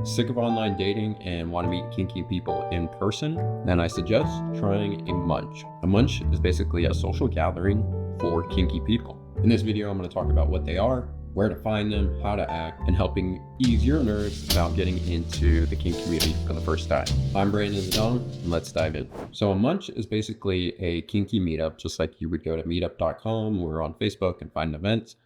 Sick of online dating and want to meet kinky people in person? Then I suggest trying a munch. A munch is basically a social gathering for kinky people. In this video, I'm going to talk about what they are, where to find them, how to act, and helping ease your nerves about getting into the kink community for the first time. I'm Brandon Zidane, and let's dive in. So a munch is basically a kinky meetup, just like you would go to meetup.com or on Facebook and find events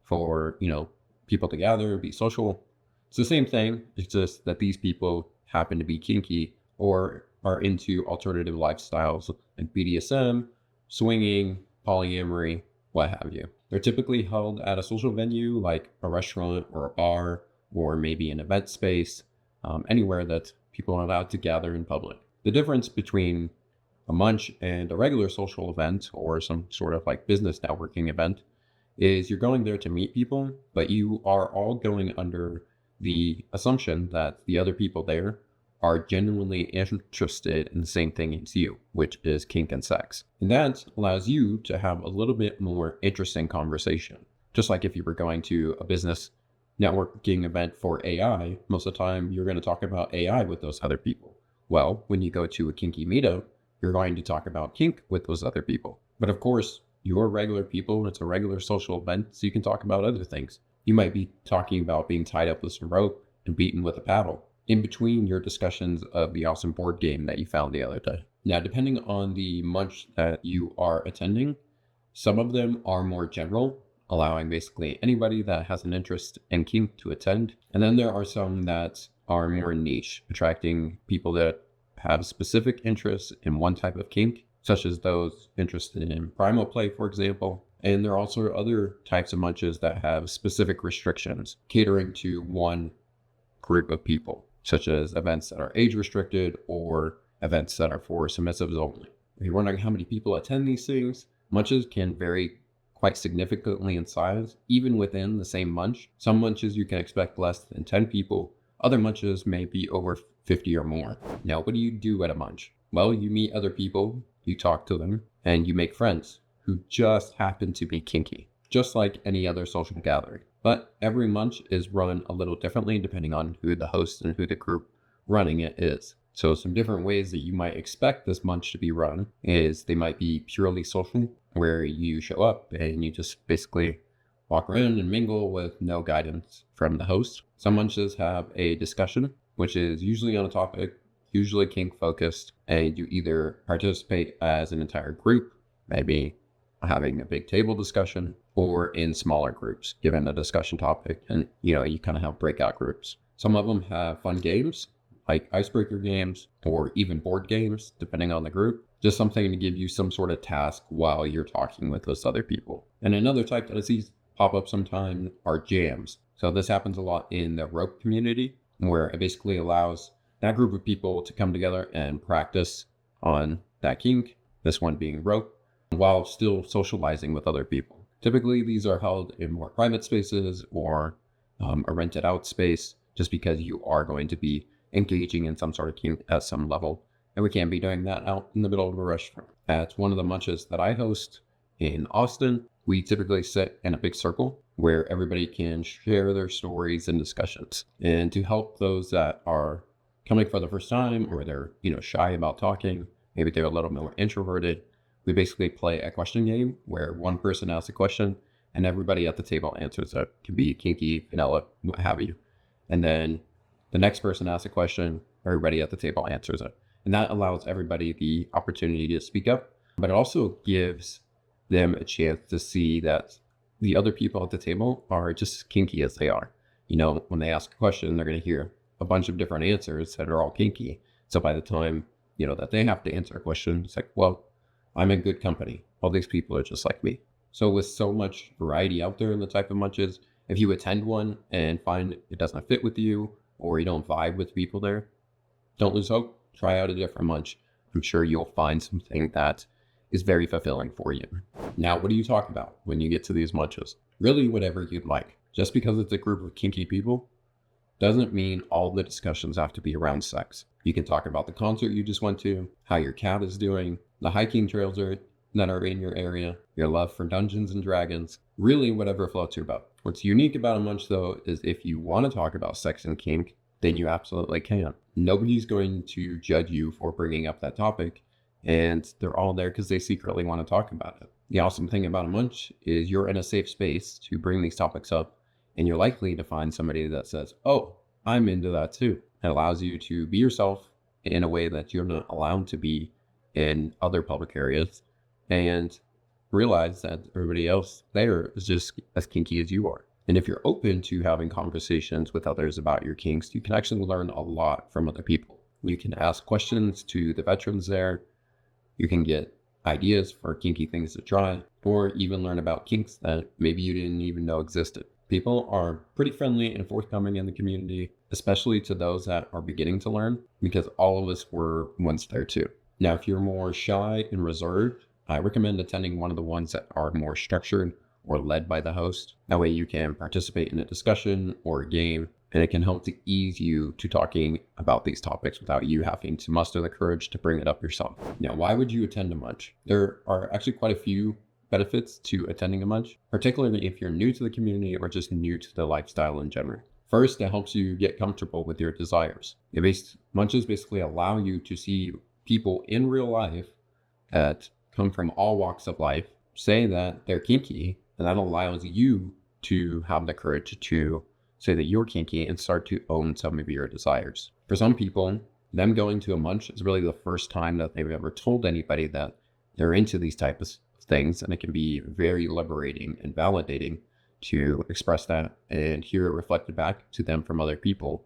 for, people to gather, be social. It's the same thing. It's just that these people happen to be kinky or are into alternative lifestyles like BDSM, swinging, polyamory, what have you. They're typically held at a social venue like a restaurant or a bar or maybe an event space, anywhere that people are allowed to gather in public. The difference between a munch and a regular social event or some sort of like business networking event is you're going there to meet people, but you are all going under the assumption that the other people there are genuinely interested in the same thing as you, which is kink and sex. And that allows you to have a little bit more interesting conversation. Just like if you were going to a business networking event for AI, most of the time you're going to talk about AI with those other people. Well, when you go to a kinky meetup, you're going to talk about kink with those other people. But of course, you're regular people, it's a regular social event, so you can talk about other things. You might be talking about being tied up with some rope and beaten with a paddle in between your discussions of the awesome board game that you found the other day. Now, depending on the munch that you are attending, some of them are more general, allowing basically anybody that has an interest in kink to attend. And then there are some that are more niche, attracting people that have specific interests in one type of kink, such as those interested in primal play, for example. And there are also other types of munches that have specific restrictions, catering to one group of people, such as events that are age restricted or events that are for submissives only. If you're wondering how many people attend these things, munches can vary quite significantly in size, even within the same munch. Some munches you can expect less than 10 people. Other munches may be over 50 or more. Now, what do you do at a munch? Well, you meet other people, you talk to them, and you make friends who just happen to be kinky, just like any other social gathering. But every munch is run a little differently depending on who the host and who the group running it is. So some different ways that you might expect this munch to be run is they might be purely social, where you show up and you just basically walk around and mingle with no guidance from the host. Some munches have a discussion, which is usually on a topic, usually kink focused, and you either participate as an entire group, maybe having a big table discussion, or in smaller groups, given a discussion topic, and you kind of have breakout groups. Some of them have fun games, like icebreaker games, or even board games, depending on the group. Just something to give you some sort of task while you're talking with those other people. And another type that I see pop up sometimes are jams. So this happens a lot in the rope community, where it basically allows that group of people to come together and practice on that kink, this one being rope, while still socializing with other people. Typically, these are held in more private spaces or a rented out space, just because you are going to be engaging in some sort of kink at some level. And we can't be doing that out in the middle of a restaurant. At one of the munches that I host in Austin, we typically sit in a big circle where everybody can share their stories and discussions. And to help those that are coming for the first time, or they're shy about talking, maybe they're a little more introverted, we basically play a question game where one person asks a question and everybody at the table answers it. It can be kinky, vanilla, what have you. And then the next person asks a question, everybody at the table answers it. And that allows everybody the opportunity to speak up, but it also gives them a chance to see that the other people at the table are just as kinky as they are. When they ask a question, they're going to hear a bunch of different answers that are all kinky. So by the time, that they have to answer a question, it's like, well, I'm in good company. All these people are just like me. So with so much variety out there in the type of munches, if you attend one and find it doesn't fit with you, or you don't vibe with people there, don't lose hope. Try out a different munch. I'm sure you'll find something that is very fulfilling for you. Now, what do you talk about when you get to these munches? Really, whatever you'd like. Just because it's a group of kinky people doesn't mean all the discussions have to be around sex. You can talk about the concert you just went to, how your cat is doing, the hiking trails that are in your area, your love for Dungeons and Dragons, really whatever floats your boat. What's unique about a munch, though, is if you want to talk about sex and kink, then you absolutely can. Nobody's going to judge you for bringing up that topic, and they're all there because they secretly want to talk about it. The awesome thing about a munch is you're in a safe space to bring these topics up, and you're likely to find somebody that says, oh, I'm into that too. It allows you to be yourself in a way that you're not allowed to be in other public areas, and realize that everybody else there is just as kinky as you are. And if you're open to having conversations with others about your kinks, you can actually learn a lot from other people. You can ask questions to the veterans there. You can get ideas for kinky things to try, or even learn about kinks that maybe you didn't even know existed. People are pretty friendly and forthcoming in the community, especially to those that are beginning to learn, because all of us were once there too. Now, if you're more shy and reserved, I recommend attending one of the ones that are more structured or led by the host. That way you can participate in a discussion or a game, and it can help to ease you to talking about these topics without you having to muster the courage to bring it up yourself. Now, why would you attend a munch? There are actually quite a few benefits to attending a munch, particularly if you're new to the community or just new to the lifestyle in general. First, it helps you get comfortable with your desires. Munches basically allow you to see people in real life that come from all walks of life, say that they're kinky, and that allows you to have the courage to say that you're kinky and start to own some of your desires. For some people, them going to a munch is really the first time that they've ever told anybody that they're into these types of things, and it can be very liberating and validating to express that and hear it reflected back to them from other people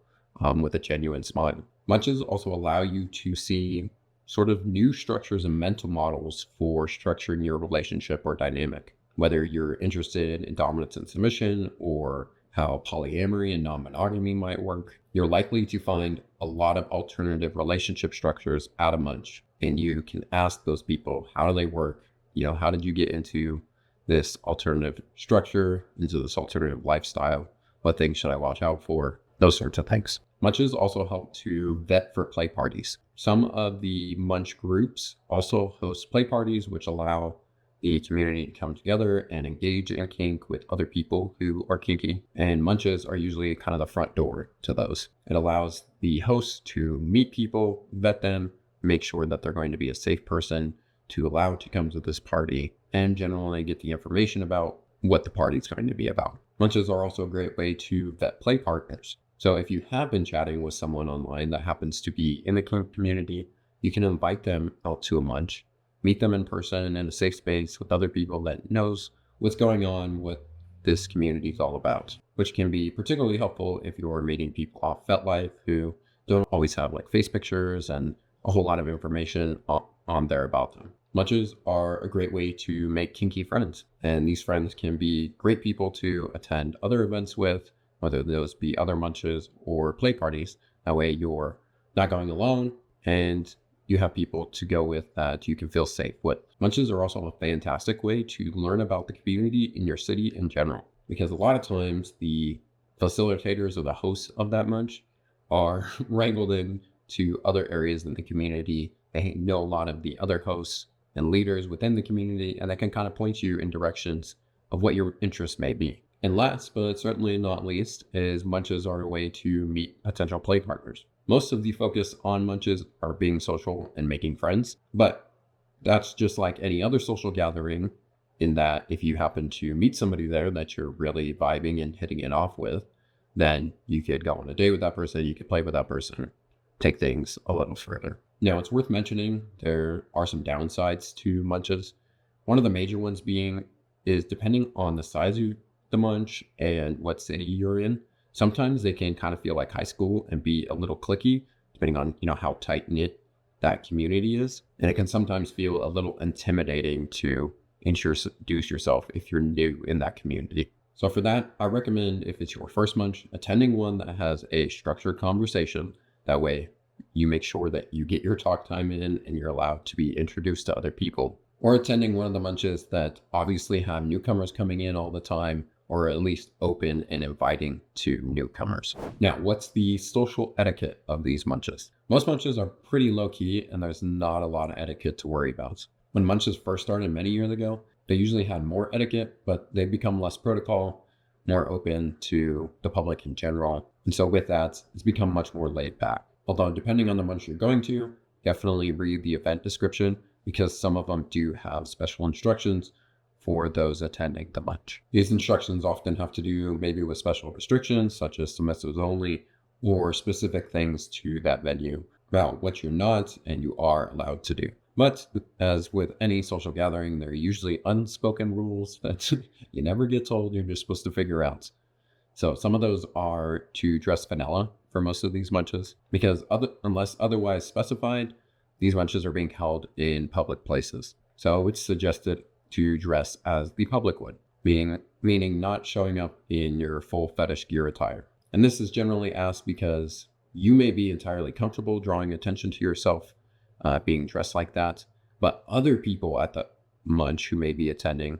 with a genuine smile. Munches also allow you to see sort of new structures and mental models for structuring your relationship or dynamic. Whether you're interested in dominance and submission, or how polyamory and non-monogamy might work, you're likely to find a lot of alternative relationship structures at a munch. And you can ask those people, how do they work? How did you get into this alternative structure, into this alternative lifestyle? What things should I watch out for? Those sorts of things. Munches also help to vet for play parties. Some of the munch groups also host play parties, which allow the community to come together and engage in kink with other people who are kinky. And munches are usually kind of the front door to those. It allows the host to meet people, vet them, make sure that they're going to be a safe person to allow to come to this party, and generally get the information about what the party's going to be about. Munches are also a great way to vet play partners. So if you have been chatting with someone online that happens to be in the kink community, you can invite them out to a munch, meet them in person in a safe space with other people that knows what's going on, what this community is all about, which can be particularly helpful if you're meeting people off FetLife who don't always have like face pictures and a whole lot of information on there about them. Munches are a great way to make kinky friends, and these friends can be great people to attend other events with, whether those be other munches or play parties. That way you're not going alone, and you have people to go with that you can feel safe with. Munches are also a fantastic way to learn about the community in your city in general, because a lot of times the facilitators or the hosts of that munch are wrangled in to other areas in the community. They know a lot of the other hosts and leaders within the community, and that can kind of point you in directions of what your interests may be. And last, but certainly not least, is munches are a way to meet potential play partners. Most of the focus on munches are being social and making friends, but that's just like any other social gathering, in that if you happen to meet somebody there that you're really vibing and hitting it off with, then you could go on a date with that person, you could play with that person, take things a little further. Now, it's worth mentioning there are some downsides to munches. One of the major ones is depending on the size of the munch and what city you're in, sometimes they can kind of feel like high school and be a little cliquey, depending on how tight knit that community is. And it can sometimes feel a little intimidating to introduce yourself if you're new in that community. So for that, I recommend, if it's your first munch, attending one that has a structured conversation. That way you make sure that you get your talk time in and you're allowed to be introduced to other people. Or attending one of the munches that obviously have newcomers coming in all the time, or at least open and inviting to newcomers. Now, what's the social etiquette of these munches? Most munches are pretty low key, and there's not a lot of etiquette to worry about. When munches first started many years ago, they usually had more etiquette, but they've become less protocol, more open to the public in general. And so with that, it's become much more laid back. Although depending on the munch you're going to, definitely read the event description because some of them do have special instructions for those attending the munch. These instructions often have to do maybe with special restrictions such as submissives only or specific things to that venue about what you're not and you are allowed to do. But as with any social gathering, there are usually unspoken rules that you never get told, you're just supposed to figure out. So some of those are to dress vanilla for most of these munches because unless otherwise specified, these munches are being held in public places. So it's suggested to dress as the public would, meaning not showing up in your full fetish gear attire. And this is generally asked because you may be entirely comfortable drawing attention to yourself being dressed like that, but other people at the munch who may be attending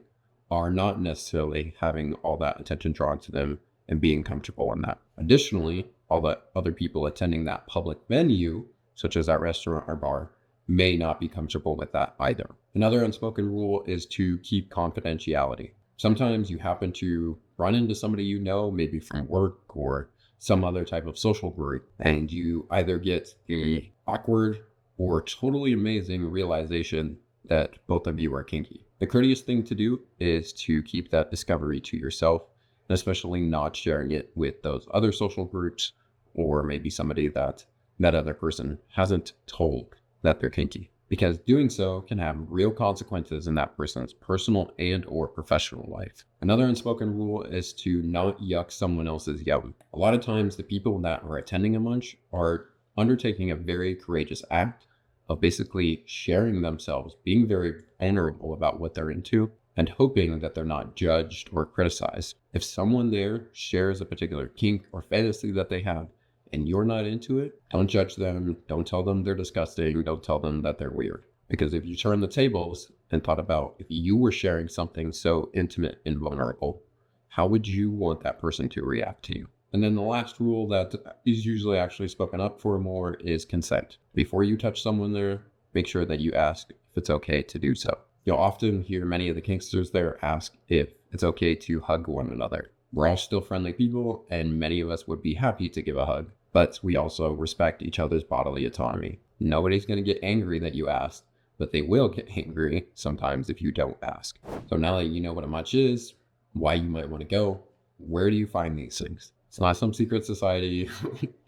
are not necessarily having all that attention drawn to them and being comfortable in that. Additionally, all the other people attending that public venue, such as that restaurant or bar, may not be comfortable with that either. Another unspoken rule is to keep confidentiality. Sometimes you happen to run into somebody you know, maybe from work or some other type of social group, and you either get the awkward or totally amazing realization that both of you are kinky. The courteous thing to do is to keep that discovery to yourself, and especially not sharing it with those other social groups or maybe somebody that other person hasn't told that they're kinky, because doing so can have real consequences in that person's personal and or professional life. Another unspoken rule is to not yuck someone else's yum. A lot of times the people that are attending a munch are undertaking a very courageous act of basically sharing themselves, being very vulnerable about what they're into, and hoping that they're not judged or criticized. If someone there shares a particular kink or fantasy that they have, and you're not into it, don't judge them. Don't tell them they're disgusting. Don't tell them that they're weird. Because if you turn the tables and thought about if you were sharing something so intimate and vulnerable, how would you want that person to react to you? And then the last rule that is usually actually spoken up for more is consent. Before you touch someone there, make sure that you ask if it's okay to do so. You'll often hear many of the kinksters there ask if it's okay to hug one another. We're all still friendly people, and many of us would be happy to give a hug, but we also respect each other's bodily autonomy. Nobody's going to get angry that you asked, but they will get angry sometimes if you don't ask. So now that you know what a munch is, why you might want to go, where do you find these things? It's not some secret society.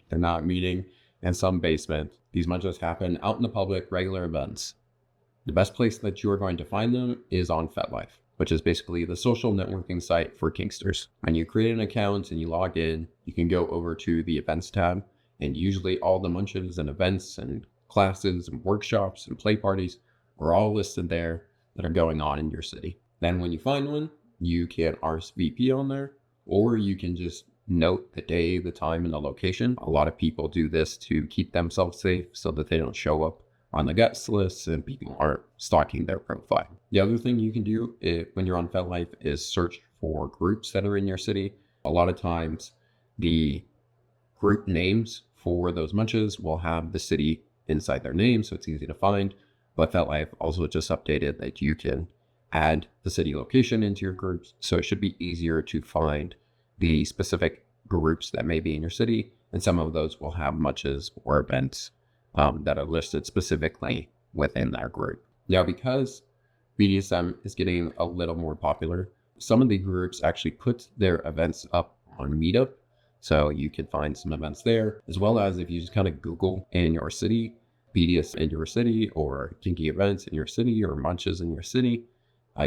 They're not meeting in some basement. These munches happen out in the public, regular events. The best place that you're going to find them is on FetLife, which is basically the social networking site for kinksters. When you create an account and you log in, you can go over to the events tab, and usually all the munches and events and classes and workshops and play parties are all listed there that are going on in your city. Then when you find one, you can RSVP on there, or you can just note the day, the time, and the location. A lot of people do this to keep themselves safe so that they don't show up on the guest lists and people aren't stalking their profile. The other thing you can do when you're on FetLife is search for groups that are in your city. A lot of times the group names for those munches will have the city inside their name, so it's easy to find. But FetLife also just updated that you can add the city location into your groups, so it should be easier to find the specific groups that may be in your city, and some of those will have munches or events that are listed specifically within that group. Now, because BDSM is getting a little more popular, some of the groups actually put their events up on Meetup, so you can find some events there, as well as if you just kind of Google in your city, BDSM in your city, or kinky events in your city, or munches in your city,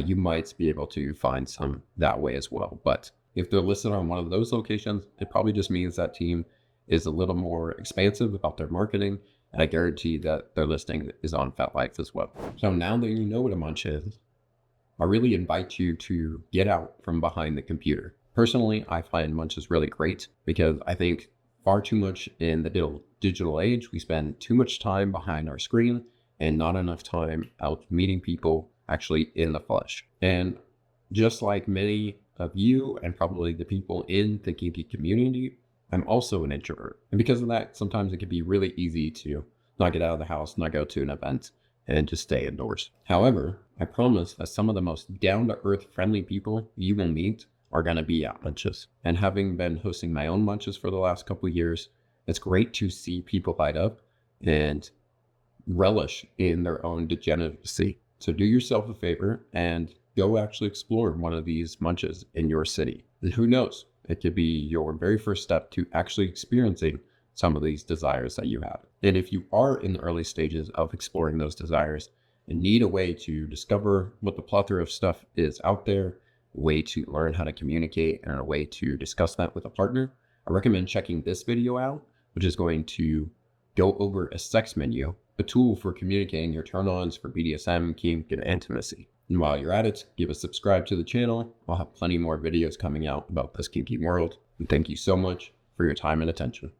you might be able to find some that way as well. But if they're listed on one of those locations, it probably just means that team is a little more expansive about their marketing, and I guarantee that their listing is on FetLife as well. So now that you know what a munch is, I really invite you to get out from behind the computer. Personally, I find munches really great because I think far too much in the digital age, we spend too much time behind our screen and not enough time out meeting people actually in the flesh. And just like many of you and probably the people in the kinky community, I'm also an introvert. And because of that, sometimes it can be really easy to not get out of the house, not go to an event, and just stay indoors. However, I promise that some of the most down-to-earth friendly people you will meet are going to be at munches. And having been hosting my own munches for the last couple of years, it's great to see people light up and relish in their own degeneracy. So do yourself a favor and go actually explore one of these munches in your city. And who knows, it could be your very first step to actually experiencing some of these desires that you have. And if you are in the early stages of exploring those desires and need a way to discover what the plethora of stuff is out there, a way to learn how to communicate, and a way to discuss that with a partner, I recommend checking this video out, which is going to go over a sex menu, a tool for communicating your turn-ons for BDSM, kink, and intimacy. And while you're at it, give a subscribe to the channel. I'll have plenty more videos coming out about this kinky world. And thank you so much for your time and attention.